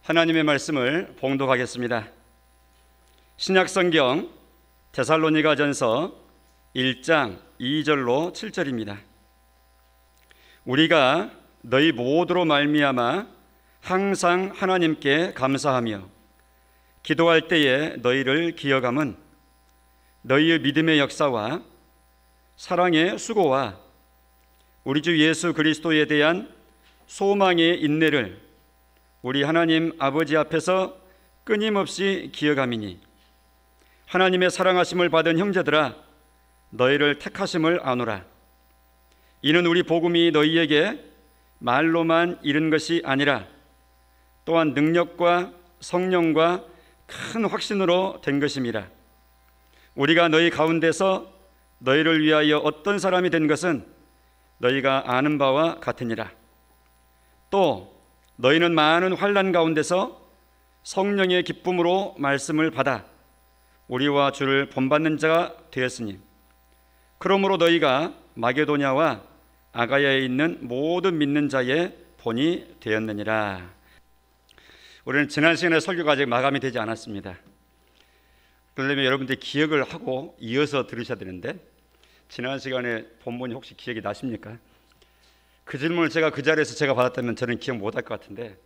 하나님의 말씀을 봉독하겠습니다. 신약성경 데살로니가전서 1장 2절로 7절입니다. 우리가 너희 모두로 말미암아 항상 하나님께 감사하며 기도할 때에 너희를 기억함은 너희의 믿음의 역사와 사랑의 수고와 우리 주 예수 그리스도에 대한 소망의 인내를 우리 하나님 아버지 앞에서 끊임없이 기억함이니 하나님의 사랑하심을 받은 형제들아 너희를 택하심을 아노라. 이는 우리 복음이 너희에게 말로만 이른 것이 아니라 또한 능력과 성령과 큰 확신으로 된 것임이라. 우리가 너희 가운데서 너희를 위하여 어떤 사람이 된 것은 너희가 아는 바와 같으니라. 또 너희는 많은 환난 가운데서 성령의 기쁨으로 말씀을 받아 우리와 주를 본받는 자가 되었으니 그러므로 너희가 마게도냐와 아가야에 있는 모든 믿는 자의 본이 되었느니라. 우리는 지난 시간에 설교가 아직 마감이 되지 않았습니다. 그러려면 여러분들이 기억을 하고 이어서 들으셔야 되는데 지난 시간에 본문이 혹시 기억이 나십니까? 그 질문을 그 자리에서 제가 받았다면 저는 기억 못할 것 같은데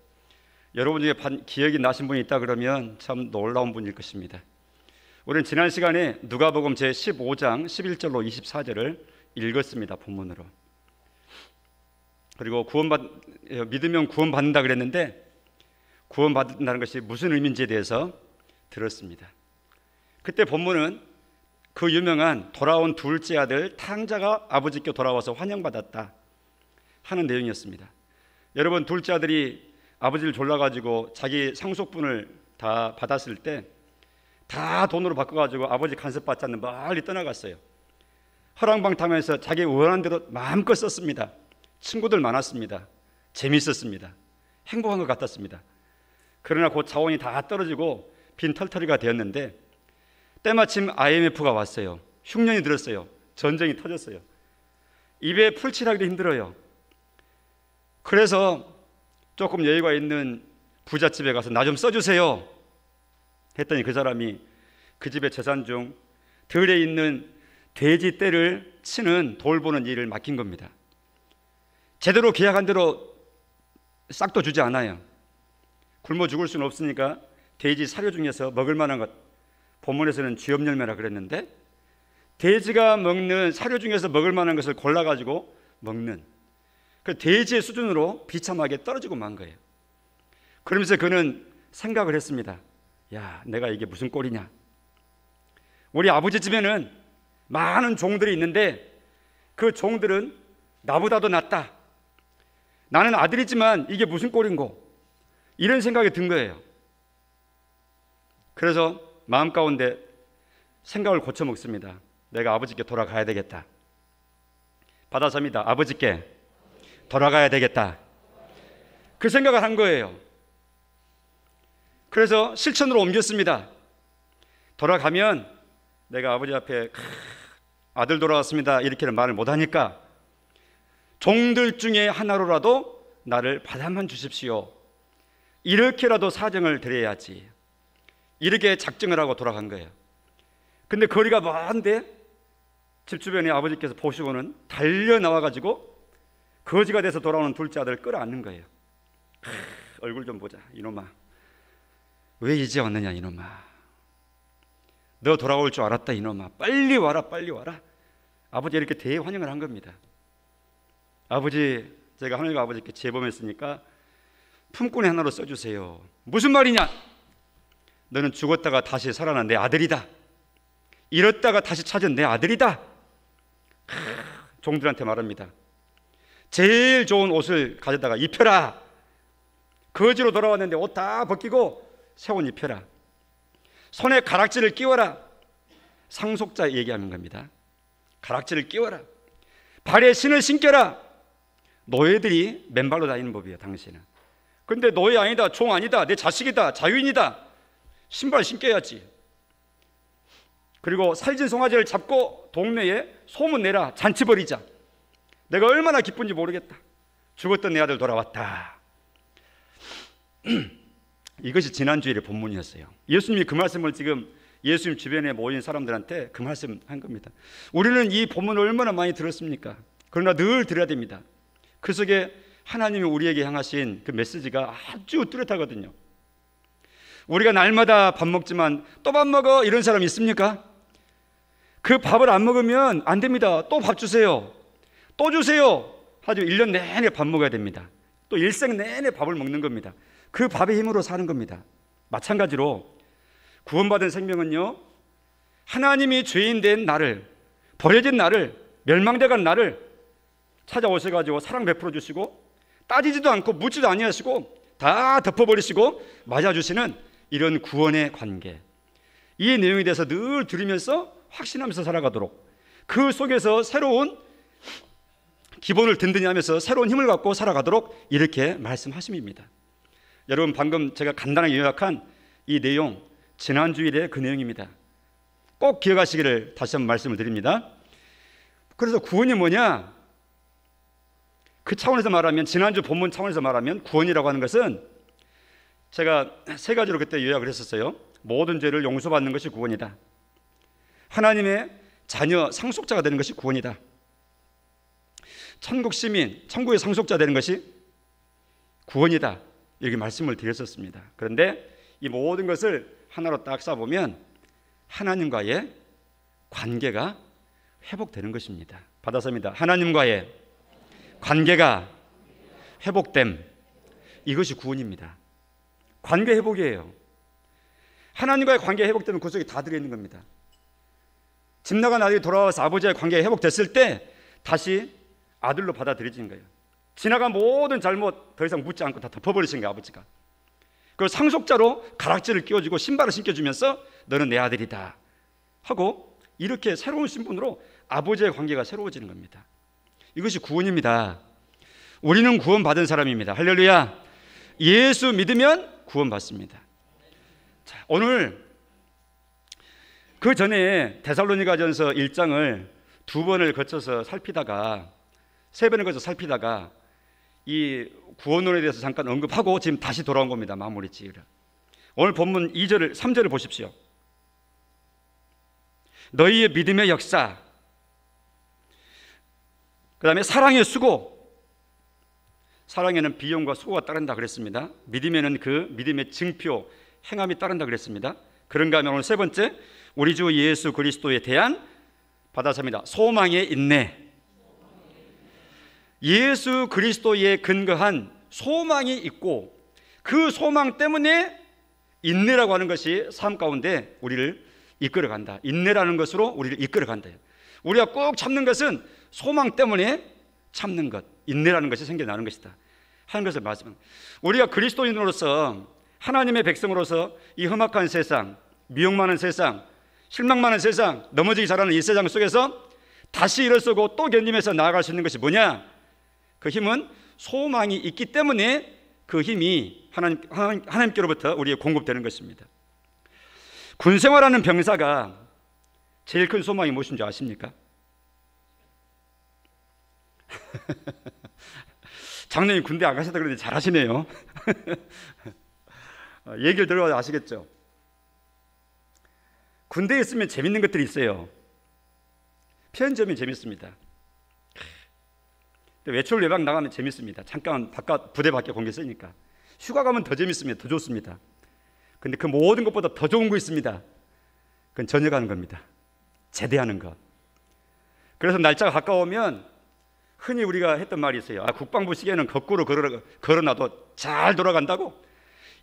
여러분 중에 기억이 나신 분이 있다 그러면 참 놀라운 분일 것입니다. 우리는 지난 시간에 누가복음 제15장 11절로 24절을 읽었습니다. 본문으로. 그리고 믿으면 구원받는다 그랬는데 구원받는다는 것이 무슨 의미인지에 대해서 들었습니다. 그때 본문은 그 유명한 돌아온 둘째 아들 탕자가 아버지께 돌아와서 환영받았다 하는 내용이었습니다. 여러분, 둘째 아들이 아버지를 졸라가지고 자기 상속분을 다 받았을 때 다 돈으로 바꿔가지고 아버지 간섭받지 않는 멀리 떠나갔어요. 허랑방탕하면서 자기 원하는 대로 마음껏 썼습니다. 친구들 많았습니다. 재밌었습니다. 행복한 것 같았습니다. 그러나 곧 자원이 다 떨어지고 빈털터리가 되었는데 때마침 IMF가 왔어요. 흉년이 들었어요. 전쟁이 터졌어요. 입에 풀칠하기도 힘들어요. 그래서 조금 여유가 있는 부잣집에 가서 나 좀 써주세요 했더니 그 사람이 그 집의 재산 중 들에 있는 돼지 떼를 치는 돌보는 일을 맡긴 겁니다. 제대로 계약한 대로 싹도 주지 않아요. 굶어 죽을 수는 없으니까 돼지 사료 중에서 먹을 만한 것, 본문에서는 쥐염열매라 그랬는데 돼지가 먹는 사료 중에서 먹을 만한 것을 골라가지고 먹는 그 돼지의 수준으로 비참하게 떨어지고 만 거예요. 그러면서 그는 생각을 했습니다. 야, 내가 이게 무슨 꼴이냐. 우리 아버지 집에는 많은 종들이 있는데 그 종들은 나보다도 낫다. 나는 아들이지만 이게 무슨 꼴인고. 이런 생각이 든 거예요. 그래서 마음 가운데 생각을 고쳐 먹습니다. 내가 아버지께 돌아가야 되겠다. 받아섭니다. 아버지께 돌아가야 되겠다. 그 생각을 한 거예요. 그래서 실천으로 옮겼습니다. 돌아가면 내가 아버지 앞에 아들 돌아왔습니다 이렇게는 말을 못하니까 종들 중에 하나로라도 나를 받아만 주십시오. 이렇게라도 사정을 드려야지. 이렇게 작정을 하고 돌아간 거예요. 근데 거리가 먼데 집 주변에 아버지께서 보시고는 달려 나와가지고 거지가 돼서 돌아오는 둘째 아들을 끌어안는 거예요. 얼굴 좀 보자 이놈아. 왜 이제 왔느냐 이놈아. 너 돌아올 줄 알았다 이놈아. 빨리 와라 빨리 와라. 아버지 이렇게 대환영을 한 겁니다. 아버지, 제가 하늘과 아버지께 재범했으니까 품꾼의 하나로 써주세요. 무슨 말이냐. 너는 죽었다가 다시 살아난 내 아들이다. 잃었다가 다시 찾은 내 아들이다. 종들한테 말합니다. 제일 좋은 옷을 가져다가 입혀라. 거지로 돌아왔는데 옷 다 벗기고 새 옷 입혀라. 손에 가락지를 끼워라. 상속자 얘기하는 겁니다. 가락지를 끼워라. 발에 신을 신겨라. 노예들이 맨발로 다니는 법이에요 당시에는. 근데 노예 아니다, 종 아니다, 내 자식이다, 자유인이다. 신발 신겨야지. 그리고 살진 송아지를 잡고 동네에 소문 내라. 잔치 벌이자. 내가 얼마나 기쁜지 모르겠다. 죽었던 내 아들 돌아왔다. 이것이 지난주일의 본문이었어요. 예수님이 그 말씀을 지금 예수님 주변에 모인 사람들한테 그 말씀 한 겁니다. 우리는 이 본문을 얼마나 많이 들었습니까? 그러나 늘 들어야 됩니다. 그 속에 하나님이 우리에게 향하신 그 메시지가 아주 뚜렷하거든요. 우리가 날마다 밥 먹지만 또 밥 먹어 이런 사람 있습니까? 그 밥을 안 먹으면 안 됩니다. 또 밥 주세요. 또 주세요. 아주 1년 내내 밥 먹어야 됩니다. 또 일생 내내 밥을 먹는 겁니다. 그 밥의 힘으로 사는 겁니다. 마찬가지로 구원받은 생명은요, 하나님이 죄인 된 나를, 버려진 나를, 멸망돼간 나를 찾아오셔가지고 사랑 베풀어 주시고 따지지도 않고 묻지도 아니하시고 다 덮어버리시고 맞아주시는 이런 구원의 관계, 이 내용에 대해서 늘 들으면서 확신하면서 살아가도록, 그 속에서 새로운 기본을 든든히 하면서 새로운 힘을 갖고 살아가도록 이렇게 말씀하심입니다. 여러분, 방금 제가 간단하게 요약한 이 내용, 지난주일의 그 내용입니다. 꼭 기억하시기를 다시 한번 말씀을 드립니다. 그래서 구원이 뭐냐? 그 차원에서 말하면, 지난주 본문 차원에서 말하면 구원이라고 하는 것은 제가 세 가지로 그때 요약을 했었어요. 모든 죄를 용서받는 것이 구원이다. 하나님의 자녀 상속자가 되는 것이 구원이다. 천국 시민, 천국의 상속자 되는 것이 구원이다. 이렇게 말씀을 드렸었습니다. 그런데 이 모든 것을 하나로 딱 쌓아보면 하나님과의 관계가 회복되는 것입니다. 받아서입니다. 하나님과의 관계가 회복됨, 이것이 구원입니다. 관계 회복이에요. 하나님과의 관계 회복되면 그 속에 다 들어있는 겁니다. 집 나간 아들이 돌아와서 아버지의 관계가 회복됐을 때 다시 아들로 받아들여지는 거예요. 지나간 모든 잘못 더 이상 묻지 않고 다 덮어버리신 거예요, 아버지가. 그리고 상속자로 가락지를 끼워주고 신발을 신겨주면서 너는 내 아들이다 하고, 이렇게 새로운 신분으로 아버지의 관계가 새로워지는 겁니다. 이것이 구원입니다. 우리는 구원받은 사람입니다. 할렐루야. 예수 믿으면 구원받습니다. 자, 오늘 그 전에 데살로니가전서 1장을 두 번을 거쳐서 살피다가, 세 번을 거쳐서 살피다가 이 구원론에 대해서 잠깐 언급하고 지금 다시 돌아온 겁니다. 마무리 지으려. 오늘 본문 2절, 3절을 보십시오. 너희의 믿음의 역사, 그 다음에 사랑의 수고. 사랑에는 비용과 수고가 따른다 그랬습니다. 믿음에는 그 믿음의 증표, 행함이 따른다 그랬습니다. 그런가 하면 오늘 세 번째, 우리 주 예수 그리스도에 대한 받아섭니다. 소망의 인내. 예수 그리스도에 근거한 소망이 있고, 그 소망 때문에 인내라고 하는 것이 삶 가운데 우리를 이끌어간다. 인내라는 것으로 우리를 이끌어간다. 우리가 꼭 참는 것은 소망 때문에 참는 것, 인내라는 것이 생겨나는 것이다 하는 것을 말씀합니다. 우리가 그리스도인으로서, 하나님의 백성으로서 이 험악한 세상, 미혹 많은 세상, 실망 많은 세상, 넘어지기 잘하는 이 세상 속에서 다시 일어서고 또 견디면서 나아갈 수 있는 것이 뭐냐? 그 힘은 소망이 있기 때문에 그 힘이 하나님께로부터 우리에게 공급되는 것입니다. 군생활하는 병사가 제일 큰 소망이 무엇인지 아십니까? 장로님 군대 안 가셨다 그러는데 잘하시네요. 얘기를 들어봐도 아시겠죠? 군대에 있으면 재밌는 것들이 있어요. 편의점이 재밌습니다. 외출 예방 나가면 재밌습니다. 잠깐 바깥, 부대 밖에 공기 쓰니까. 휴가 가면 더 재밌습니다. 더 좋습니다. 근데 그 모든 것보다 더 좋은 거 있습니다. 그건 전역하는 겁니다. 제대하는 것. 그래서 날짜가 가까우면 흔히 우리가 했던 말이 있어요. 국방부 시계는 거꾸로 걸어놔도 잘 돌아간다고.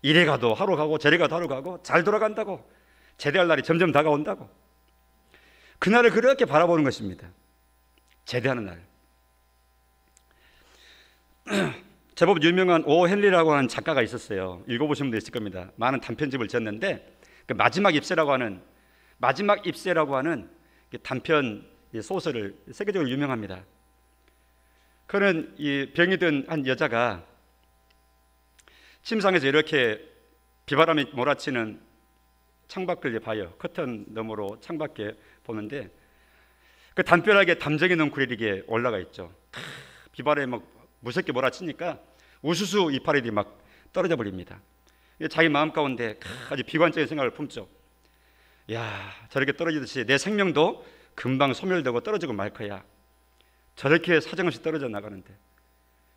이래 가도 하루 가고 저래 가도 하루 가고 잘 돌아간다고. 제대할 날이 점점 다가온다고. 그날을 그렇게 바라보는 것입니다. 제대하는 날. 제법 유명한 오 헨리라고 하는 작가가 있었어요. 읽어보신 분도 있을 겁니다. 많은 단편집을 지었는데 그 마지막 입새라고 하는 단편 소설을 세계적으로 유명합니다. 그는 이 병이 든 한 여자가 침상에서 이렇게 비바람이 몰아치는 창밖을 봐요. 커튼 너머로 창밖에 보는데 그 담벼락에 담쟁이 넝쿨이 이렇게 올라가 있죠. 비바람이 막 무섭게 몰아치니까 우수수 이파리들이 막 떨어져 버립니다. 자기 마음 가운데 아주 비관적인 생각을 품죠. 야, 저렇게 떨어지듯이 내 생명도 금방 소멸되고 떨어지고 말 거야. 저렇게 사정없이 떨어져 나가는데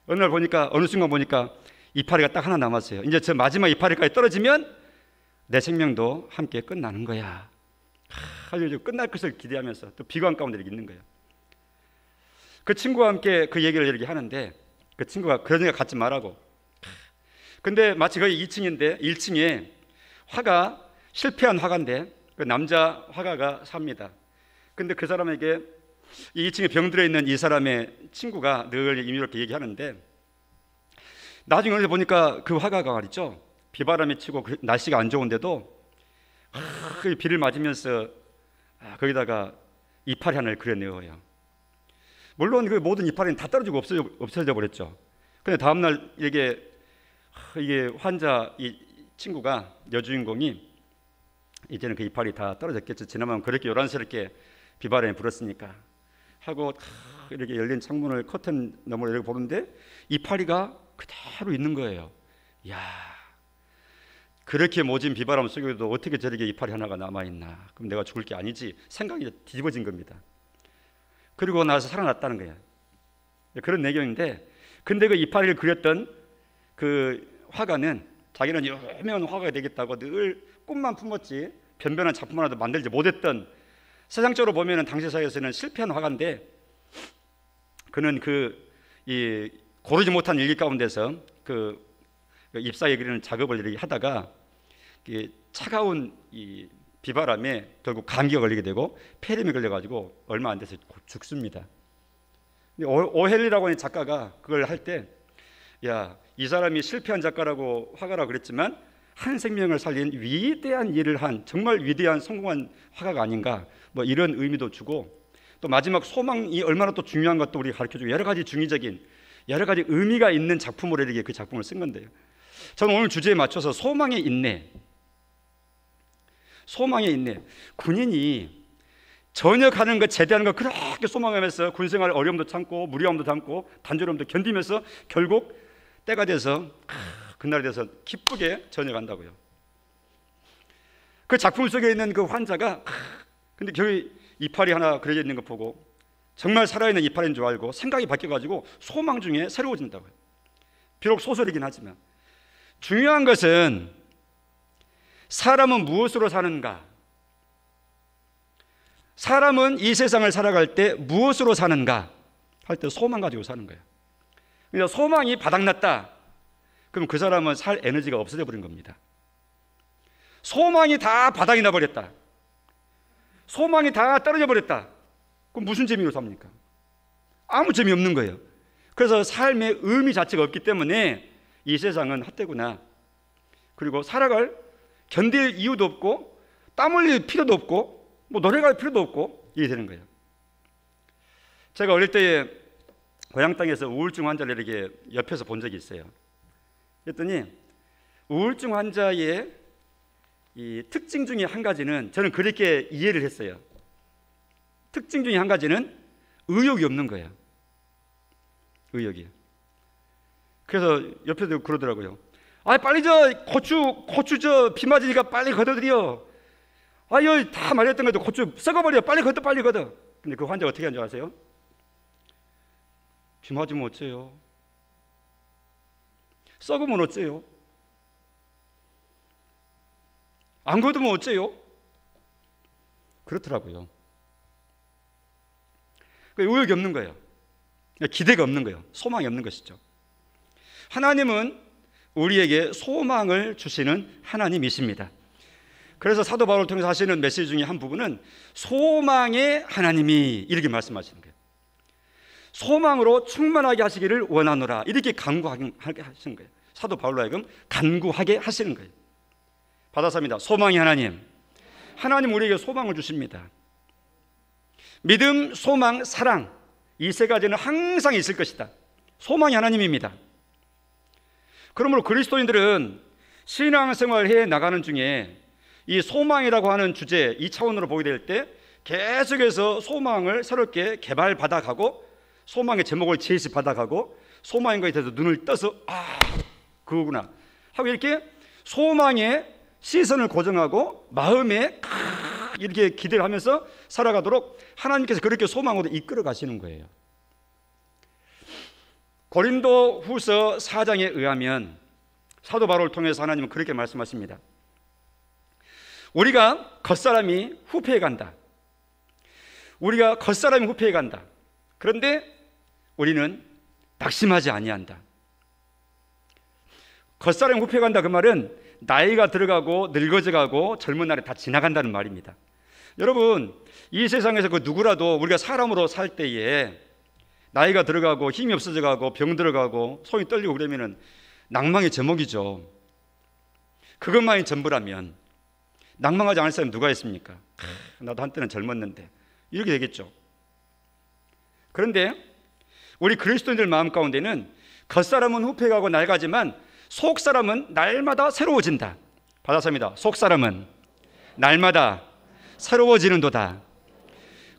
어느 날 보니까, 어느 순간 보니까 이파리가 딱 하나 남았어요. 이제 저 마지막 이파리까지 떨어지면 내 생명도 함께 끝나는 거야. 아주 끝날 것을 기대하면서 또 비관 가운데 이렇게 있는 거예요. 그 친구와 함께 그 얘기를 이렇게 하는데 그 친구가 그러니까 갖지 말라고. 근데 마치 거기 2층인데 1층에 화가, 실패한 화가인데 그 남자 화가가 삽니다. 근데 그 사람에게 이 2층에 병들어 있는 이 사람의 친구가 늘 이렇게 얘기하는데, 나중에 보니까 그 화가가 말이죠, 비바람이 치고 날씨가 안 좋은데도 그 비를 맞으면서 거기다가 이파리 하나를 그려내어요. 물론 그 모든 이파리는 다 떨어지고 없어져 버렸죠. 근데 다음날 이게 환자 이 친구가, 여주인공이 이제는 그 이파리 다 떨어졌겠죠. 지나면 그렇게 요란스럽게 비바람이 불었으니까 하고 이렇게 열린 창문을 커튼 너머로 이렇게 보는데 이파리가 그대로 있는 거예요. 야, 그렇게 모진 비바람 속에도 어떻게 저렇게 이파리 하나가 남아있나. 그럼 내가 죽을 게 아니지. 생각이 뒤집어진 겁니다. 그리고 나서 살아났다는 거예요. 그런 내용인데, 근데 그 이파리를 그렸던 그 화가는 자기는 유명한 화가가 되겠다고 늘 꿈만 품었지 변변한 작품 하나도 만들지 못했던, 세상적으로 보면 당시 사회에서는 실패한 화가인데, 그는 이 고르지 못한 일기 가운데서 그 잎사귀에 그리는 작업을 이렇게 하다가 차가운 이 비바람에 결국 감기가 걸리게 되고 폐렴이 걸려가지고 얼마 안 돼서 죽습니다. 오헬리라고 하는 작가가 그걸 할 때, 야, 이 사람이 실패한 작가라고 화가라고 그랬지만 한 생명을 살린 위대한 일을 한 정말 위대한 성공한 화가가 아닌가, 뭐 이런 의미도 주고, 또 마지막 소망이 얼마나 또 중요한 것도 우리 가르쳐주고, 여러 가지 중의적인 여러 가지 의미가 있는 작품으로 이렇게 그 작품을 쓴 건데요. 저는 오늘 주제에 맞춰서 소망의 인내, 소망의 인내. 군인이 전역하는 것, 제대하는 것 그렇게 소망하면서 군생활 어려움도 참고 무리함도 참고 단조로움도 견디면서 결국 때가 돼서 그날이 돼서 기쁘게 전역한다고요. 그 작품 속에 있는 그 환자가 근데 저기 이파리 하나 그려져 있는 거 보고 정말 살아있는 이파리인 줄 알고 생각이 바뀌어가지고 소망 중에 새로워진다고요. 비록 소설이긴 하지만 중요한 것은 사람은 무엇으로 사는가, 사람은 이 세상을 살아갈 때 무엇으로 사는가 할 때 소망 가지고 사는 거예요. 그러니까 소망이 바닥났다, 그럼 그 사람은 살 에너지가 없어져 버린 겁니다. 소망이 다 바닥이 나버렸다, 소망이 다 떨어져 버렸다, 그럼 무슨 재미로 삽니까? 아무 재미없는 거예요. 그래서 삶의 의미 자체가 없기 때문에 이 세상은 헛되구나, 그리고 살아갈 견딜 이유도 없고 땀 흘릴 필요도 없고 뭐 노래갈 필요도 없고 이게 되는 거예요. 제가 어릴 때에 고향 땅에서 우울증 환자를 이렇게 옆에서 본 적이 있어요. 그랬더니 우울증 환자의 이 특징 중에 한 가지는 저는 그렇게 이해를 했어요. 특징 중에 한 가지는 의욕이 없는 거예요. 의욕이. 그래서 옆에서 그러더라고요. 아, 빨리 저 고추 저 비 맞으니까 빨리 걷어들여. 아유, 다 말했던 것도 고추 썩어버려. 빨리 걷어. 근데 그 환자 어떻게 한 줄 아세요? 비 맞으면 어째요? 썩으면 어째요? 안 걷으면 어째요? 그렇더라고요. 의욕이 없는 거예요. 기대가 없는 거예요. 소망이 없는 것이죠. 하나님은 우리에게 소망을 주시는 하나님이십니다. 그래서 사도 바울을 통해서 하시는 메시지 중에 한 부분은 소망의 하나님이 이렇게 말씀하시는 거예요. 소망으로 충만하게 하시기를 원하노라, 이렇게 간구하게 하시는 거예요. 사도 바울로 하여금 간구하게 하시는 거예요. 받아서입니다. 소망의 하나님, 하나님 우리에게 소망을 주십니다. 믿음, 소망, 사랑, 이 세 가지는 항상 있을 것이다. 소망이 하나님입니다. 그러므로 그리스도인들은 신앙생활을 해 나가는 중에 이 소망이라고 하는 주제, 이 차원으로 보게 될 때 계속해서 소망을 새롭게 개발받아가고 소망의 제목을 제시받아가고 소망인 것에 대해서 눈을 떠서 그거구나 하고 이렇게 소망에 시선을 고정하고 마음에 이렇게 기대를 하면서 살아가도록 하나님께서 그렇게 소망으로 이끌어 가시는 거예요. 고린도 후서 4장에 의하면 사도 바울을 통해서 하나님은 그렇게 말씀하십니다. 우리가 겉사람이 후패해 간다. 우리가 겉사람이 후패해 간다. 그런데 우리는 낙심하지 아니한다. 겉사람이 후패해 간다, 그 말은 나이가 들어가고 늙어져가고 젊은 날에 다 지나간다는 말입니다. 여러분, 이 세상에서 그 누구라도 우리가 사람으로 살 때에 나이가 들어가고 힘이 없어져가고 병 들어가고 손이 떨리고 그러면은 낭망의 제목이죠. 그것만이 전부라면 낭망하지 않을 사람이 누가 있습니까? 나도 한때는 젊었는데, 이렇게 되겠죠. 그런데 우리 그리스도인들 마음 가운데는 겉사람은 후패가고 낡아지만 속사람은 날마다 새로워진다. 받아섭니다. 속사람은 날마다 새로워지는도다.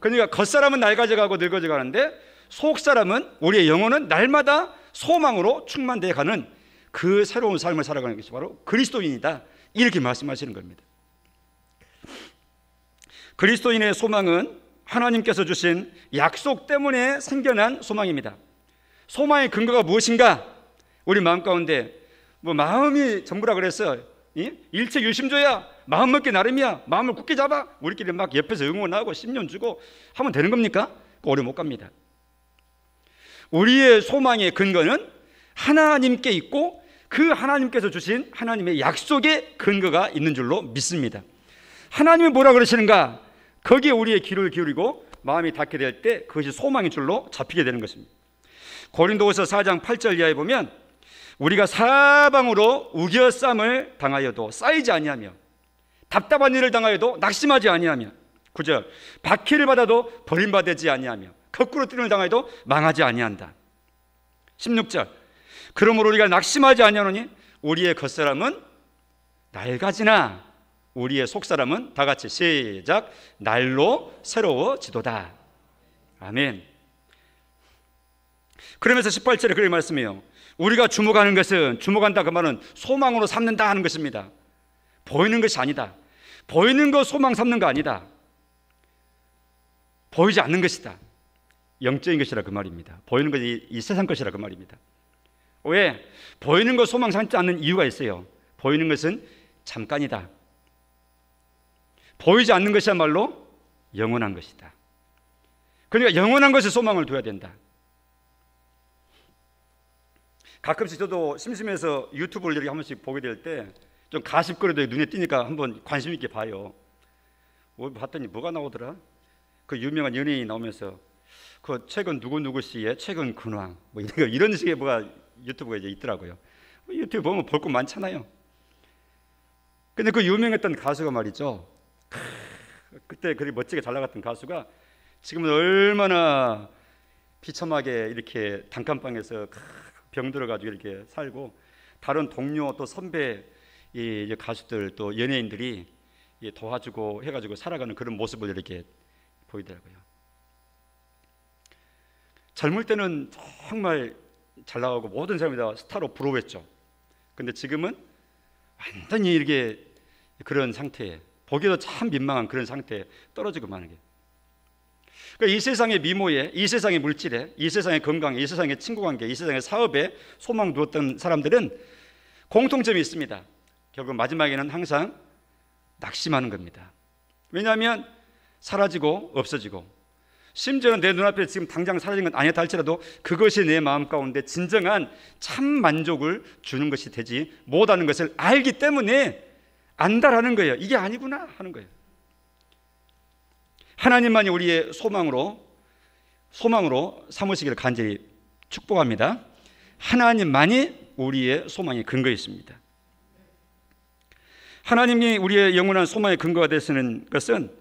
그러니까 겉사람은 낡아져가고 늙어져 가는데 속사람은, 우리의 영혼은 날마다 소망으로 충만되어 가는 그 새로운 삶을 살아가는 것이 바로 그리스도인이다, 이렇게 말씀하시는 겁니다. 그리스도인의 소망은 하나님께서 주신 약속 때문에 생겨난 소망입니다. 소망의 근거가 무엇인가? 우리 마음 가운데 뭐 마음이 전부라 그랬어, 일체일심조야, 마음 먹기 나름이야, 마음을 굳게 잡아, 우리끼리 막 옆에서 응원하고 10년 주고 하면 되는 겁니까? 오래 못 갑니다. 우리의 소망의 근거는 하나님께 있고 그 하나님께서 주신 하나님의 약속의 근거가 있는 줄로 믿습니다. 하나님이 뭐라 그러시는가? 거기에 우리의 귀를 기울이고 마음이 닿게 될 때 그것이 소망의 줄로 잡히게 되는 것입니다. 고린도후서 4장 8절 이하에 보면 우리가 사방으로 우겨쌈을 당하여도 쌓이지 아니하며 답답한 일을 당하여도 낙심하지 아니하며 9절 박해를 받아도 버림받지 아니하며 거꾸로 뛰는 당하여도 망하지 아니한다. 16절 그러므로 우리가 낙심하지 아니하노니 우리의 겉사람은 낡아지나 우리의 속사람은 다 같이 시작 날로 새로워지도다. 아멘. 그러면서 18절에 그렇게 말씀해요. 우리가 주목하는 것은, 주목한다 그 말은 소망으로 삼는다 하는 것입니다. 보이는 것이 아니다. 보이는 것 소망 삼는 거 아니다. 보이지 않는 것이다. 영적인 것이라 그 말입니다. 보이는 것이 이 세상 것이라 그 말입니다. 왜? 보이는 것 소망 삼지 않는 이유가 있어요. 보이는 것은 잠깐이다. 보이지 않는 것이야말로 영원한 것이다. 그러니까 영원한 것에 소망을 둬야 된다. 가끔씩 저도 심심해서 유튜브를 이렇게 한 번씩 보게 될 때 좀 가십거리도 눈에 띄니까 한번 관심 있게 봐요. 봤더니 뭐가 나오더라? 그 유명한 연예인이 나오면서 그 최근 누구누구 씨의 최근 근황 뭐 이런 식의 뭐가 유튜브가 이제 있더라고요. 유튜브 보면 볼 거 많잖아요. 근데 그 유명했던 가수가 말이죠. 그때 그리 멋지게 잘 나갔던 가수가 지금은 얼마나 비참하게 이렇게 단칸방에서 병 들어가지고 이렇게 살고 다른 동료 또 선배 이 가수들 또 연예인들이 도와주고 해가지고 살아가는 그런 모습을 이렇게 보이더라고요. 젊을 때는 정말 잘 나가고 모든 사람이 다 스타로 부러워했죠. 근데 지금은 완전히 이렇게 그런 상태에 보기에도 참 민망한 그런 상태에 떨어지고 마는 게. 그러니까 이 세상의 미모에, 이 세상의 물질에, 이 세상의 건강에, 이 세상의 친구관계, 이 세상의 사업에 소망 두었던 사람들은 공통점이 있습니다. 결국 마지막에는 항상 낙심하는 겁니다. 왜냐하면 사라지고 없어지고 심지어는 내 눈앞에 지금 당장 사라진 건 아니었다 할지라도 그것이 내 마음 가운데 진정한 참 만족을 주는 것이 되지 못하는 것을 알기 때문에 안다라는 거예요. 이게 아니구나 하는 거예요. 하나님만이 우리의 소망으로 삼으시기를 간절히 축복합니다. 하나님만이 우리의 소망의 근거에 있습니다. 하나님이 우리의 영원한 소망의 근거가 되시는 것은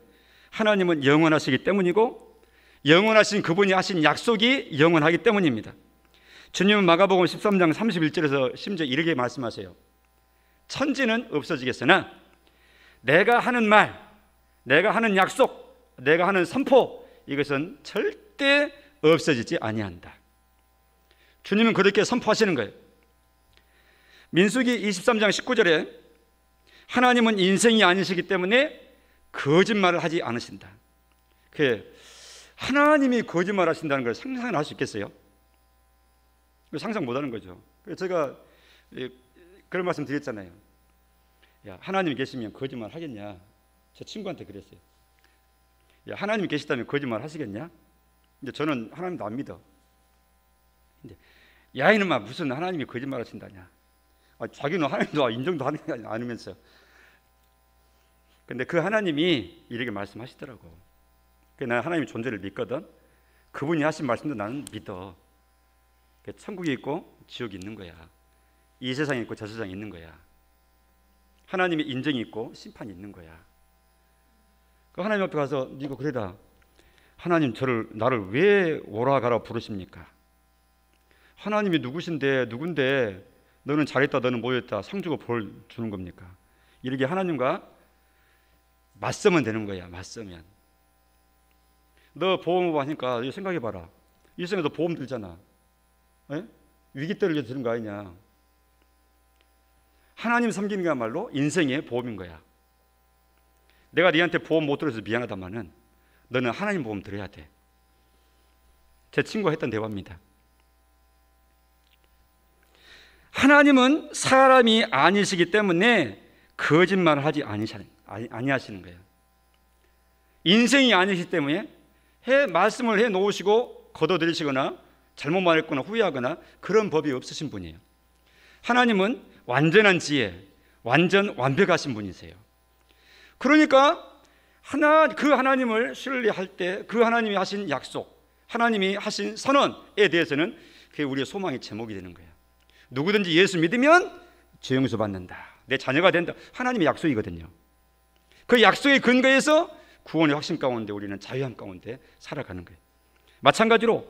하나님은 영원하시기 때문이고 영원하신 그분이 하신 약속이 영원하기 때문입니다. 주님은 마가복음 13장 31절에서 심지어 이렇게 말씀하세요. 천지는 없어지겠으나 내가 하는 말, 내가 하는 약속, 내가 하는 선포 이것은 절대 없어지지 아니한다. 주님은 그렇게 선포하시는 거예요. 민수기 23장 19절에 하나님은 인생이 아니시기 때문에 거짓말을 하지 않으신다. 하나님이 거짓말 하신다는 걸 상상을 할 수 있겠어요? 상상 못하는 거죠. 제가 그런 말씀 드렸잖아요. 야, 하나님이 계시면 거짓말 하겠냐? 제 친구한테 그랬어요. 야, 하나님이 계시다면 거짓말 하시겠냐? 근데 저는 하나님도 안 믿어. 근데 야, 이놈아, 무슨 하나님이 거짓말 하신다냐? 자기는 하나님도 인정도 하는 게 아니면서. 근데 그 하나님이 이렇게 말씀하시더라고. 나는 하나님의 존재를 믿거든. 그분이 하신 말씀도 나는 믿어. 천국이 있고 지옥이 있는 거야. 이 세상이 있고 저 세상이 있는 거야. 하나님의 인정이 있고 심판이 있는 거야. 그 하나님 앞에 가서 네가 그래라. 하나님 나를 왜 오라 가라 부르십니까? 하나님이 누군데 너는 잘했다, 너는 뭐였다, 상 주고 벌 주는 겁니까? 이렇게 하나님과 맞서면 되는 거야. 맞서면. 너 보험 하니까 생각해봐라. 이 생에도 보험 들잖아. 에? 위기 때를 위해서 드는 거 아니냐. 하나님 섬기는 게야말로 인생의 보험인 거야. 내가 네한테 보험 못 들어서 미안하다마는 너는 하나님 보험 들어야 돼. 제 친구가 했던 대화입니다. 하나님은 사람이 아니시기 때문에 거짓말을 하지 아니하시는 거예요. 인생이 아니시기 때문에 말씀을 해 놓으시고 거둬들이시거나 잘못 말했거나 후회하거나 그런 법이 없으신 분이에요. 하나님은 완전한 지혜, 완벽하신 분이세요. 그러니까 그 하나님을 신뢰할 때 그 하나님이 하신 약속, 하나님이 하신 선언에 대해서는 그게 우리의 소망의 제목이 되는 거예요. 누구든지 예수 믿으면 죄 용서 받는다, 내 자녀가 된다. 하나님의 약속이거든요. 그 약속의 근거에서 구원의 확신 가운데 우리는 자유함 가운데 살아가는 거예요. 마찬가지로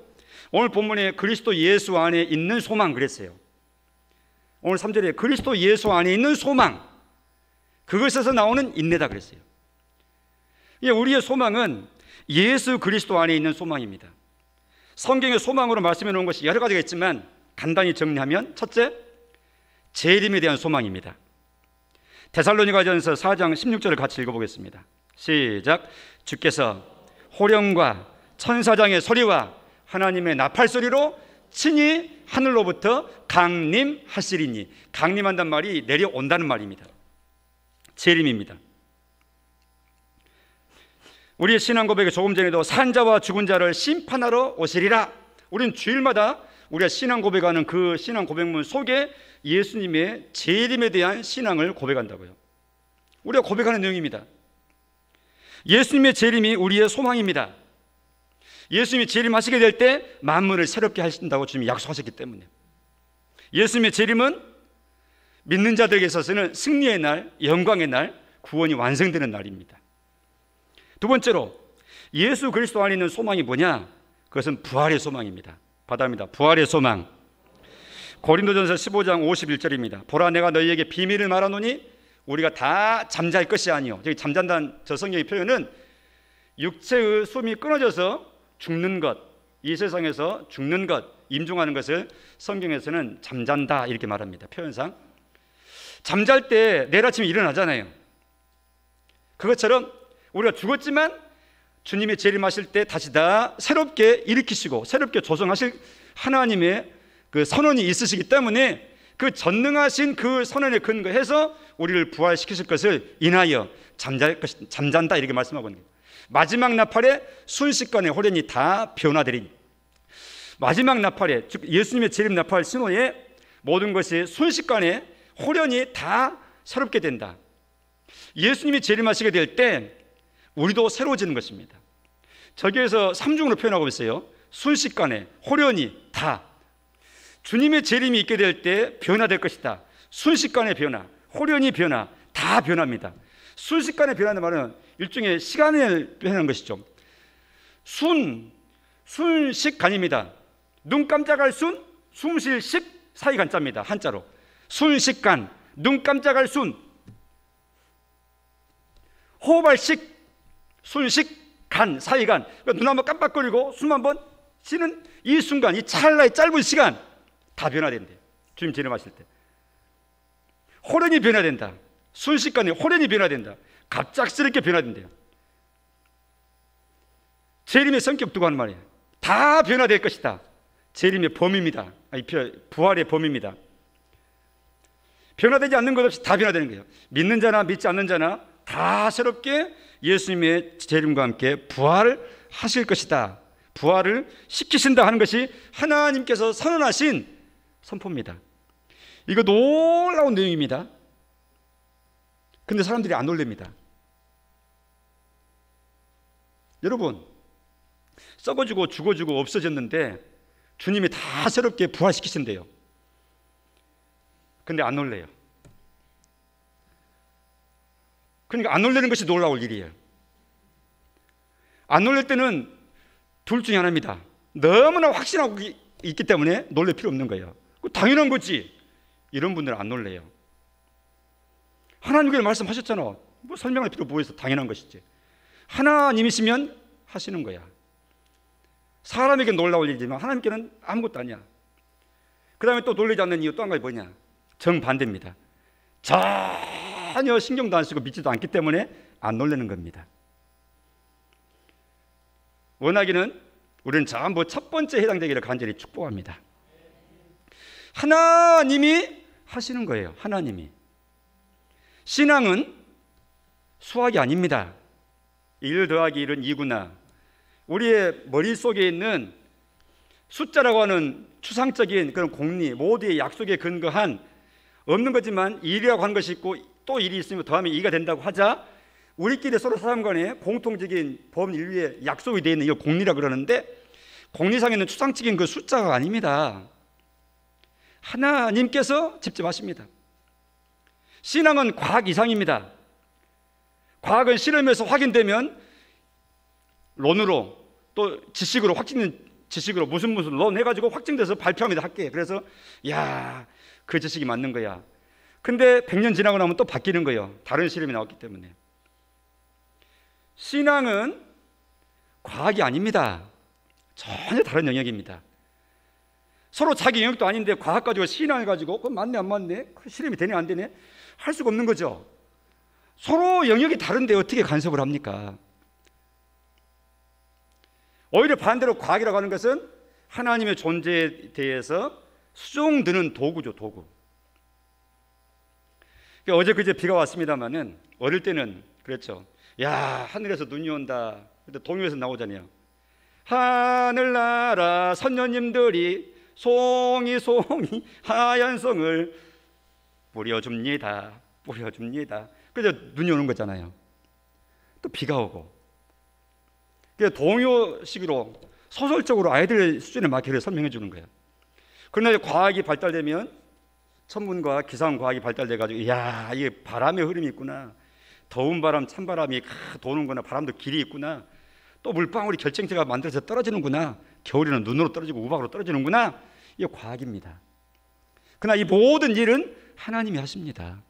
오늘 본문에 그리스도 예수 안에 있는 소망 그랬어요. 오늘 3절에 그리스도 예수 안에 있는 소망, 그것에서 나오는 인내다 그랬어요. 우리의 소망은 예수 그리스도 안에 있는 소망입니다. 성경의 소망으로 말씀해 놓은 것이 여러 가지가 있지만 간단히 정리하면 첫째, 재림에 대한 소망입니다. 데살로니가전서 4장 16절을 같이 읽어보겠습니다. 시작. 주께서 호령과 천사장의 소리와 하나님의 나팔 소리로 친히 하늘로부터 강림하시리니, 강림한단 말이 내려온다는 말입니다. 재림입니다. 우리의 신앙 고백에 조금 전에도 산자와 죽은 자를 심판하러 오시리라. 우리는 주일마다 우리가 신앙 고백하는 그 신앙 고백문 속에 예수님의 재림에 대한 신앙을 고백한다고요. 우리가 고백하는 내용입니다. 예수님의 재림이 우리의 소망입니다. 예수님이 재림하시게 될 때 만물을 새롭게 하신다고 주님이 약속하셨기 때문에 예수님의 재림은 믿는 자들에게 있어서는 승리의 날, 영광의 날, 구원이 완성되는 날입니다. 두 번째로 예수 그리스도 안에 있는 소망이 뭐냐? 그것은 부활의 소망입니다. 받아입니다. 부활의 소망. 고린도전서 15장 51절입니다. 보라, 내가 너희에게 비밀을 말하노니 우리가 다 잠잘 것이 아니요. 저기 잠잔다는 저 성경의 표현은 육체의 숨이 끊어져서 죽는 것, 이 세상에서 죽는 것, 임종하는 것을 성경에서는 잠잔다 이렇게 말합니다. 표현상 잠잘 때 내일 아침에 일어나잖아요. 그것처럼 우리가 죽었지만 주님이 재림하실 때 다시 다 새롭게 일으키시고 새롭게 조성하실 하나님의 그 선언이 있으시기 때문에 그 전능하신 그 선언에 근거해서 우리를 부활시키실 것을 인하여 잠잔다 이렇게 말씀하고 있는 거예요. 마지막 나팔에 순식간에 호련이 다 변화되리니, 마지막 나팔에 즉 예수님의 재림 나팔 신호에 모든 것이 순식간에 호련이 다 새롭게 된다. 예수님이 재림하시게 될 때 우리도 새로워지는 것입니다. 저기에서 삼중으로 표현하고 있어요. 순식간에 호련이 다. 주님의 재림이 있게 될 때 변화될 것이다. 순식간의 변화, 호련이 변화, 다 변합니다. 순식간에 변하는 말은 일종의 시간을 표현하는 것이죠. 순식간입니다. 눈 깜짝할 순, 숨 쉴 식 사이 간자입니다. 한자로 순식간, 눈 깜짝할 순, 호흡할 식, 순식간, 사이간. 그러니까 눈 한번 깜빡거리고 숨 한번 쉬는 이 순간, 이 찰나의 짧은 시간 다 변화된대요. 주님 재림하실 때 호련이 변화된다. 순식간에 호련히 변화된다. 갑작스럽게 변화된대요. 재림의 성격 두고 하는 말이에요. 다 변화될 것이다. 재림의 범위입니다. 부활의 범위입니다. 변화되지 않는 것 없이 다 변화되는 거예요. 믿는 자나 믿지 않는 자나 다 새롭게 예수님의 재림과 함께 부활을 하실 것이다. 부활을 시키신다 하는 것이 하나님께서 선언하신 선포입니다. 이거 놀라운 내용입니다. 근데 사람들이 안 놀랍니다. 여러분, 썩어지고 죽어지고 없어졌는데 주님이 다 새롭게 부활시키신대요. 근데 안 놀래요. 그러니까 안 놀라는 것이 놀라울 일이에요. 안 놀랄 때는 둘 중에 하나입니다. 너무나 확신하고 있기 때문에 놀랄 필요 없는 거예요. 당연한 거지. 이런 분들은 안 놀래요. 하나님께서 말씀하셨잖아. 뭐 설명할 필요 뭐 있어. 당연한 것이지. 하나님이시면 하시는 거야. 사람에게 놀라울 일이지만 하나님께는 아무것도 아니야. 그 다음에 또 놀라지 않는 이유 또 한 가지 뭐냐? 정반대입니다. 전혀 신경도 안 쓰고 믿지도 않기 때문에 안 놀라는 겁니다. 원하기는 우리는 전부 첫 번째 해당되기를 간절히 축복합니다. 하나님이 하시는 거예요. 하나님이. 신앙은 수학이 아닙니다. 1 더하기 1은 2구나. 우리의 머릿속에 있는 숫자라고 하는 추상적인 그런 공리, 모두의 약속에 근거한 없는 거지만 1이라고 하는 것이 있고 또 1이 있으면 더하면 2가 된다고 하자 우리끼리 서로 사람 간에 공통적인 범인류의 약속이 되어 있는 이 공리라고 그러는데 공리상에는 추상적인 그 숫자가 아닙니다. 하나님께서 직접 하십니다. 신앙은 과학 이상입니다. 과학은 실험에서 확인되면 론으로 또 지식으로 확증된 지식으로 무슨 론 해가지고 확증돼서 발표합니다. 학계에. 그래서 야, 그 지식이 맞는 거야. 근데 100년 지나고 나면 또 바뀌는 거예요. 다른 실험이 나왔기 때문에. 신앙은 과학이 아닙니다. 전혀 다른 영역입니다. 서로 자기 영역도 아닌데 과학 가지고 신앙해 가지고 그건 맞네 안 맞네? 실험이 되네 안 되네? 할 수가 없는 거죠. 서로 영역이 다른데 어떻게 간섭을 합니까? 오히려 반대로 과학이라고 하는 것은 하나님의 존재에 대해서 수종드는 도구죠, 도구. 그러니까 어제 그제 비가 왔습니다만은 어릴 때는 그랬죠. 야, 하늘에서 눈이 온다. 근데 동요에서 나오잖아요. 하늘나라 선녀님들이 송이 송이 하얀 성을 뿌려줍니다. 뿌려줍니다. 그래서 눈이 오는 거잖아요. 또 비가 오고. 그러니까 동요식으로 소설적으로 아이들 수준에 맞게 설명해 주는 거예요. 그러나 과학이 발달되면 천문과 기상과학이 발달돼가지고 야, 이게 바람의 흐름이 있구나. 더운 바람, 찬바람이 도는구나. 바람도 길이 있구나. 또 물방울이 결정체가 만들어서 떨어지는구나. 겨울에는 눈으로 떨어지고 우박으로 떨어지는구나. 이게 과학입니다. 그러나 이 모든 일은 하나님이 하십니다.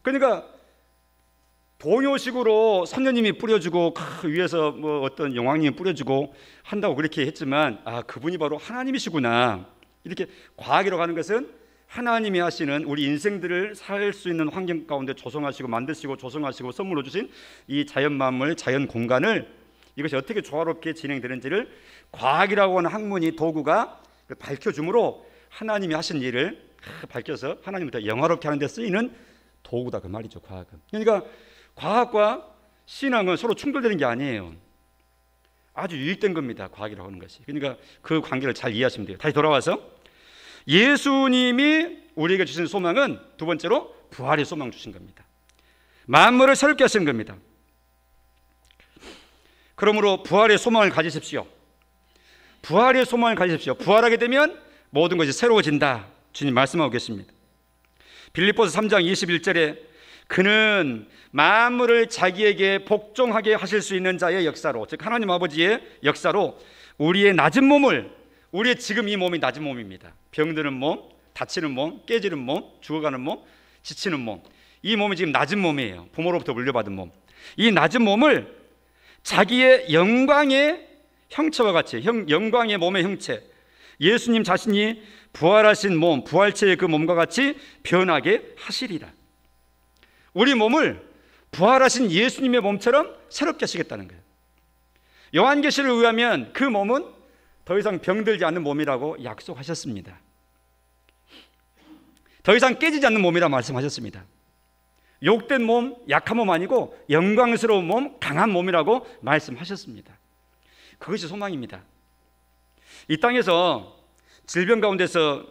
그러니까 동요식으로 선녀님이 뿌려주고 위에서 뭐 어떤 용왕님이 뿌려주고 한다고 그렇게 했지만 그분이 바로 하나님이시구나. 이렇게 과학이라고 하는 것은 하나님이 하시는 우리 인생들을 살 수 있는 환경 가운데 조성하시고 만드시고 조성하시고 선물로 주신 이 자연 만물, 자연 공간을 이것이 어떻게 조화롭게 진행되는지를 과학이라고 하는 학문이 도구가 밝혀주므로 하나님이 하신 일을 밝혀서 하나님을 더 영화롭게 하는 데 쓰이는 도구다 그 말이죠. 과학은. 그러니까 과학과 신앙은 서로 충돌되는 게 아니에요. 아주 유익된 겁니다. 과학이라고 하는 것이. 그러니까 그 관계를 잘 이해하시면 돼요. 다시 돌아와서 예수님이 우리에게 주신 소망은 두 번째로 부활의 소망 주신 겁니다. 만물을 새롭게 하신 겁니다. 그러므로 부활의 소망을 가지십시오. 부활의 소망을 가지십시오. 부활하게 되면 모든 것이 새로워진다. 주님 말씀하고 계십니다. 빌립보서 3장 21절에 그는 만물을 자기에게 복종하게 하실 수 있는 자의 역사로, 즉 하나님 아버지의 역사로 우리의 낮은 몸을, 우리의 지금 이 몸이 낮은 몸입니다. 병드는 몸, 다치는 몸, 깨지는 몸, 죽어가는 몸, 지치는 몸, 이 몸이 지금 낮은 몸이에요. 부모로부터 물려받은 몸. 이 낮은 몸을 자기의 영광의 형체와 같이, 영광의 몸의 형체, 예수님 자신이 부활하신 몸, 부활체의 그 몸과 같이 변하게 하시리라. 우리 몸을 부활하신 예수님의 몸처럼 새롭게 하시겠다는 거예요. 요한계시를 의하면 그 몸은 더 이상 병들지 않는 몸이라고 약속하셨습니다. 더 이상 깨지지 않는 몸이라고 말씀하셨습니다. 욕된 몸, 약한 몸 아니고 영광스러운 몸, 강한 몸이라고 말씀하셨습니다. 그것이 소망입니다. 이 땅에서 질병 가운데서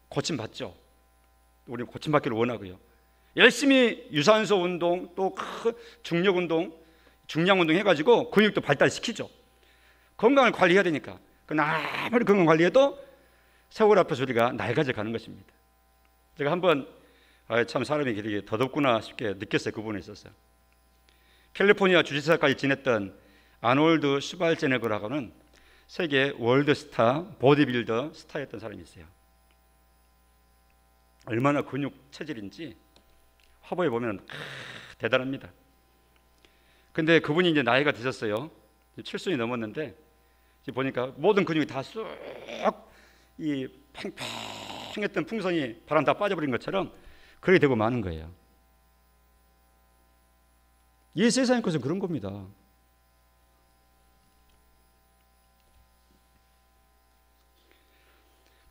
고침받죠. 우리 고침받기를 원하고요. 열심히 유산소 운동, 또 중력 운동, 중량 운동 해가지고 근육도 발달시키죠. 건강을 관리해야 되니까. 그러나 아무리 건강 관리해도 세월 앞에서 우리가 낡아져 가는 것입니다. 제가 한번 참 사람이 되게 더덥구나 싶게 느꼈어요. 그 부분에 있어서. 캘리포니아 주지사까지 지냈던 아놀드 슈발제네거라고는 세계 월드스타 보디빌더 스타였던 사람이 있어요. 얼마나 근육 체질인지 화보에 보면 대단합니다. 근데 그분이 이제 나이가 드셨어요. 70이 넘었는데 보니까 모든 근육이 다 쑥 이 팽팽했던 풍선이 바람 다 빠져버린 것처럼 그렇게 되고 마는 거예요. 이 세상의 것은 그런 겁니다.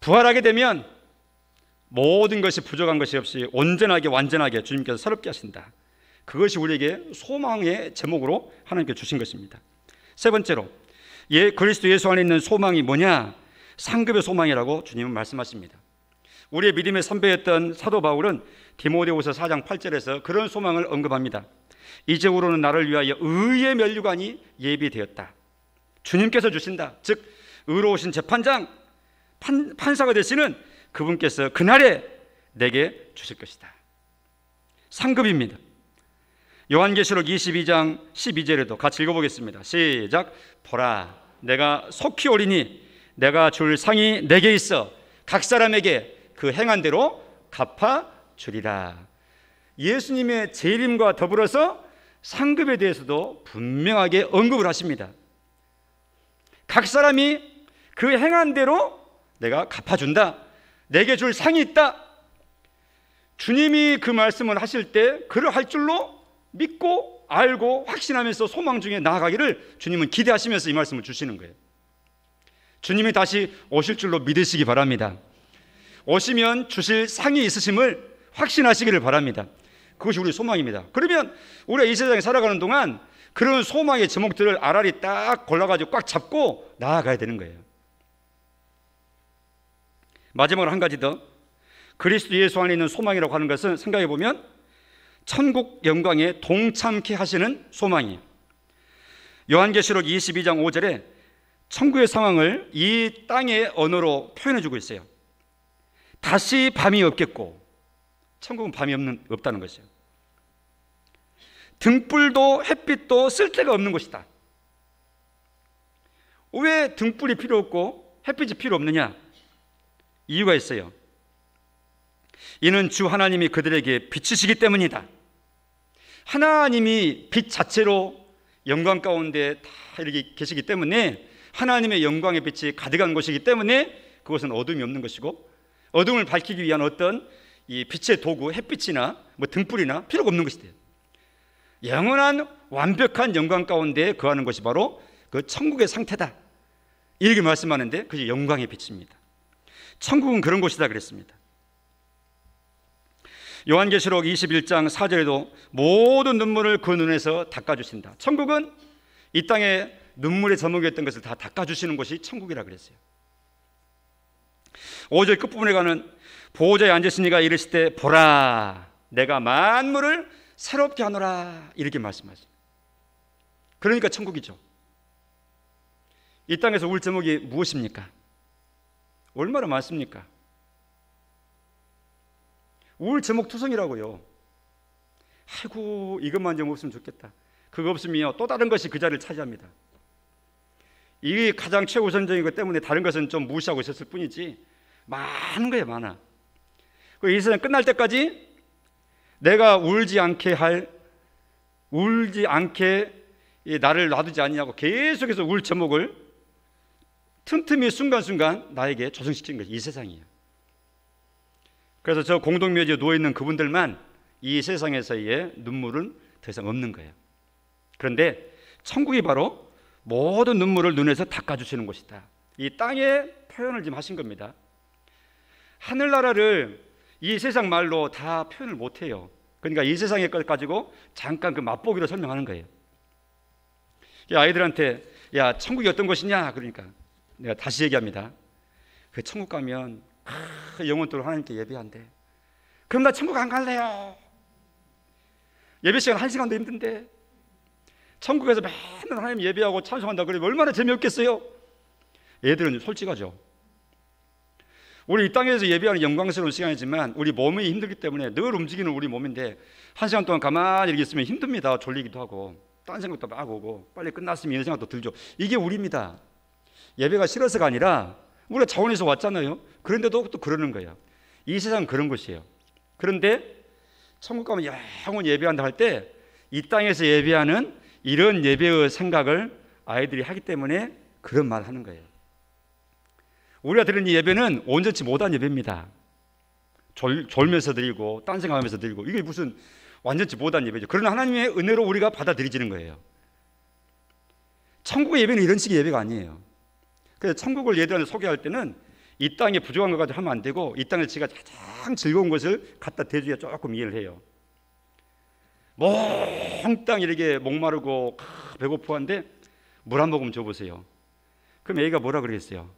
부활하게 되면 모든 것이 부족한 것이 없이 온전하게 완전하게 주님께서 새롭게 하신다. 그것이 우리에게 소망의 제목으로 하나님께 주신 것입니다. 세 번째로 그리스도 예수 안에 있는 소망이 뭐냐? 상급의 소망이라고 주님은 말씀하십니다. 우리의 믿음의 선배였던 사도 바울은 디모데후서 4장 8절에서 그런 소망을 언급합니다. 이제후로는 나를 위하여 의의 면류관이 예비되었다. 주님께서 주신다. 즉 의로우신 재판장, 판사가 되시는 그분께서 그날에 내게 주실 것이다. 상급입니다. 요한계시록 22장 12절에도 같이 읽어보겠습니다. 시작. 보라, 내가 속히 오리니 내가 줄 상이 내게 있어 각 사람에게 그 행한 대로 갚아주리라. 예수님의 재림과 더불어서 상급에 대해서도 분명하게 언급을 하십니다. 각 사람이 그 행한 대로 내가 갚아준다. 내게 줄 상이 있다. 주님이 그 말씀을 하실 때 그를 할 줄로 믿고 알고 확신하면서 소망 중에 나아가기를 주님은 기대하시면서 이 말씀을 주시는 거예요. 주님이 다시 오실 줄로 믿으시기 바랍니다. 오시면 주실 상이 있으심을 확신하시기를 바랍니다. 그것이 우리의 소망입니다. 그러면 우리가 이 세상에 살아가는 동안 그런 소망의 제목들을 알알이 딱 골라가지고 꽉 잡고 나아가야 되는 거예요. 마지막으로 한 가지 더, 그리스도 예수 안에 있는 소망이라고 하는 것은 생각해 보면 천국 영광에 동참케 하시는 소망이에요. 요한계시록 22장 5절에 천국의 상황을 이 땅의 언어로 표현해 주고 있어요. 다시 밤이 없겠고, 천국은 밤이 없다는 것이에요. 등불도 햇빛도 쓸 데가 없는 곳이다. 왜 등불이 필요 없고 햇빛이 필요 없느냐? 이유가 있어요. 이는 주 하나님이 그들에게 빛이시기 때문이다. 하나님이 빛 자체로 영광 가운데 다 이렇게 계시기 때문에, 하나님의 영광의 빛이 가득한 곳이기 때문에 그것은 어둠이 없는 것이고, 어둠을 밝히기 위한 어떤 이 빛의 도구, 햇빛이나 뭐 등불이나 필요가 없는 것이 돼요. 영원한 완벽한 영광 가운데 거하는 것이 바로 그 천국의 상태다, 이렇게 말씀하는데 그게 영광의 빛입니다. 천국은 그런 곳이다 그랬습니다. 요한계시록 21장 4절에도 모든 눈물을 그 눈에서 닦아주신다. 천국은 이 땅에 눈물의 저목이었던 것을 다 닦아주시는 곳이 천국이라 그랬어요. 5절 끝부분에 가는 보호자에 앉으시니가 이르실 때 보라, 내가 만물을 새롭게 하노라, 이렇게 말씀하십니다. 그러니까 천국이죠. 이 땅에서 울 제목이 무엇입니까? 얼마나 많습니까? 울 제목 투성이라고요. 아이고, 이것만 좀 없으면 좋겠다. 그거 없으면 또 다른 것이 그 자리를 차지합니다. 이게 가장 최우선적인 것 때문에 다른 것은 좀 무시하고 있었을 뿐이지 많은 거예요, 많아. 이 세상 끝날 때까지 내가 울지 않게 나를 놔두지 아니하고 계속해서 울 제목을 틈틈이 순간순간 나에게 조성시키는 것이 이 세상이에요. 그래서 저 공동묘지에 누워있는 그분들만 이 세상에서의 눈물은 더 이상 없는 거예요. 그런데 천국이 바로 모든 눈물을 눈에서 닦아주시는 곳이다. 이 땅의 표현을 지금 하신 겁니다. 하늘나라를 이 세상 말로 다 표현을 못해요. 그러니까 이 세상의 것 가지고 잠깐 그 맛보기로 설명하는 거예요. 아이들한테 야 천국이 어떤 곳이냐 그러니까 내가 다시 얘기합니다. 그 천국 가면 영혼들로 하나님께 예배한대. 그럼 나 천국 안 갈래요. 예배 시간 1시간도 힘든데 천국에서 맨날 하나님 예배하고 찬송한다 그러면 얼마나 재미없겠어요. 애들은 솔직하죠. 우리 이 땅에서 예배하는 영광스러운 시간이지만 우리 몸이 힘들기 때문에 늘 움직이는 우리 몸인데 1시간 동안 가만히 이렇게 있으면 힘듭니다. 졸리기도 하고 딴 생각도 막 오고 빨리 끝났으면 이런 생각도 들죠. 이게 우리입니다. 예배가 싫어서가 아니라 우리가 자원에서 왔잖아요. 그런데도 또 그러는 거예요. 이 세상은 그런 곳이에요. 그런데 천국 가면 영원히 예배한다 할 때 이 땅에서 예배하는 이런 예배의 생각을 아이들이 하기 때문에 그런 말을 하는 거예요. 우리가 드리는 이 예배는 온전치 못한 예배입니다. 졸면서 드리고 딴 생각하면서 드리고 이게 무슨 완전치 못한 예배죠. 그러나 하나님의 은혜로 우리가 받아들여지는 거예요. 천국의 예배는 이런 식의 예배가 아니에요. 그래서 천국을 얘들한테 소개할 때는 이 땅에 부족한 것 가지고 하면 안 되고 이 땅에서 지가 가장 즐거운 것을 갖다 대줘야 조금 이해를 해요. 몽땅 이렇게 목마르고 배고프한데 물 한 모금 줘보세요. 그럼 애가 뭐라 그러겠어요?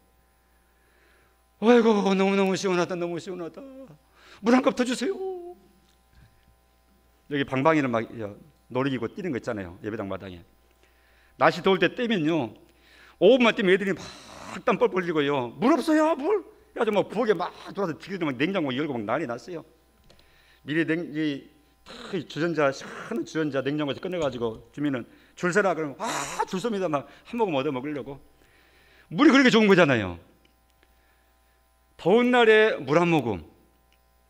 아이고 너무너무 시원하다. 너무 시원하다. 물 한 컵 더 주세요. 여기 방방이는 막 놀이기구 뛰는 거 있잖아요. 예배당 마당에. 날씨 더울 때 뛰면요 5분만 뛰면 애들이 막 땀 뻘뻘 흘리고요. 물 없어요 물. 그래서 막 부엌에 막 들어와서 지금 막 냉장고 열고 막 난리 났어요. 미리 주전자 시원한 주전자 냉장고에서 꺼내가지고 주면은 줄 서라 그러면 줄 섭니다. 막 한 모금 얻어 먹으려고. 물이 그렇게 좋은 거잖아요. 더운 날에 물 한 모금,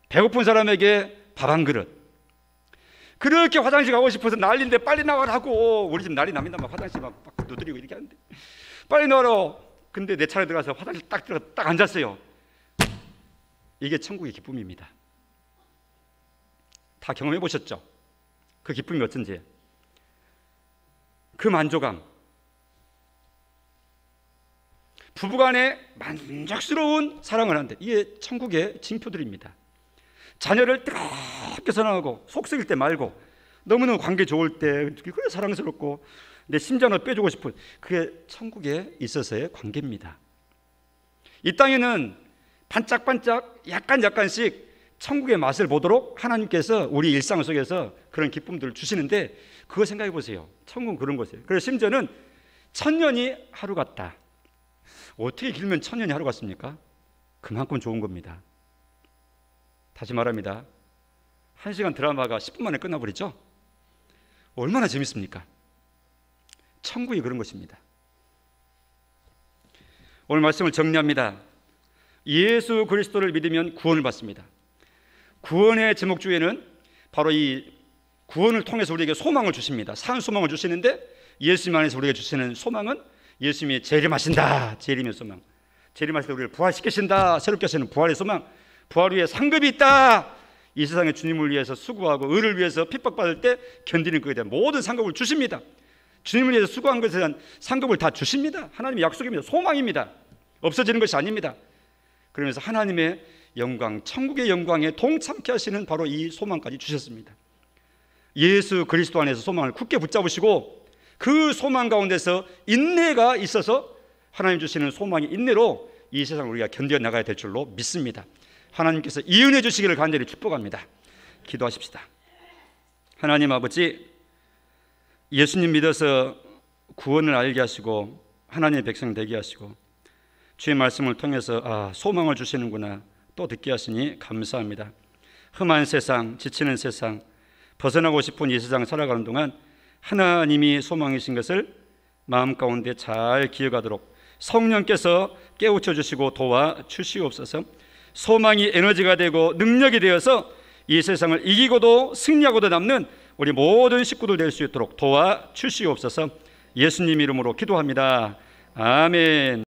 배고픈 사람에게 밥 한 그릇. 그렇게 화장실 가고 싶어서 난리인데 빨리 나와라고. 우리 집 난리 납니다. 막 화장실 막 두드리고 이렇게 하는데 빨리 나와라. 근데 내 차례 들어가서 화장실 딱 들어가 딱 앉았어요. 이게 천국의 기쁨입니다. 다 경험해 보셨죠? 그 기쁨이 어쩐지. 그 만족감. 부부간에 만족스러운 사랑을 하는데 이게 천국의 징표들입니다. 자녀를 뜨겁게 사랑하고 속 썩일 때 말고 너무너무 관계 좋을 때 그래 사랑스럽고 내 심장을 빼주고 싶은 그게 천국에 있어서의 관계입니다. 이 땅에는 반짝반짝 약간씩 천국의 맛을 보도록 하나님께서 우리 일상 속에서 그런 기쁨들을 주시는데 그거 생각해 보세요. 천국은 그런 곳이에요. 그래서 심지어는 1000년이 하루 같다. 어떻게 길면 1000년이 하루 같습니까? 그만큼 좋은 겁니다. 다시 말합니다. 1시간 드라마가 10분 만에 끝나버리죠? 얼마나 재밌습니까? 천국이 그런 것입니다. 오늘 말씀을 정리합니다. 예수 그리스도를 믿으면 구원을 받습니다. 구원의 제목 중에는 바로 이 구원을 통해서 우리에게 소망을 주십니다. 산 소망을 주시는데 예수님 안에서 우리에게 주시는 소망은 예수님이 재림하신다. 재림의 소망. 재림하실 때 우리를 부활시키신다. 새롭게 하시는 부활의 소망. 부활 위에 상급이 있다. 이 세상의 주님을 위해서 수고하고 의를 위해서 핍박받을 때 견디는 것에 대한 모든 상급을 주십니다. 주님을 위해서 수고한 것에 대한 상급을 다 주십니다. 하나님의 약속입니다. 소망입니다. 없어지는 것이 아닙니다. 그러면서 하나님의 영광, 천국의 영광에 동참케 하시는 바로 이 소망까지 주셨습니다. 예수 그리스도 안에서 소망을 굳게 붙잡으시고 그 소망 가운데서 인내가 있어서 하나님 주시는 소망의 인내로 이 세상을 우리가 견뎌 나가야 될 줄로 믿습니다. 하나님께서 이 은혜 주시기를 간절히 축복합니다. 기도하십시다. 하나님 아버지, 예수님 믿어서 구원을 알게 하시고 하나님의 백성 되게 하시고 주의 말씀을 통해서 소망을 주시는구나 또 듣게 하시니 감사합니다. 험한 세상, 지치는 세상, 벗어나고 싶은 이 세상 살아가는 동안 하나님이 소망이신 것을 마음 가운데 잘 기억하도록 성령께서 깨우쳐 주시고 도와주시옵소서. 소망이 에너지가 되고 능력이 되어서 이 세상을 이기고도 승리하고도 남는 우리 모든 식구들 될 수 있도록 도와주시옵소서. 예수님 이름으로 기도합니다. 아멘.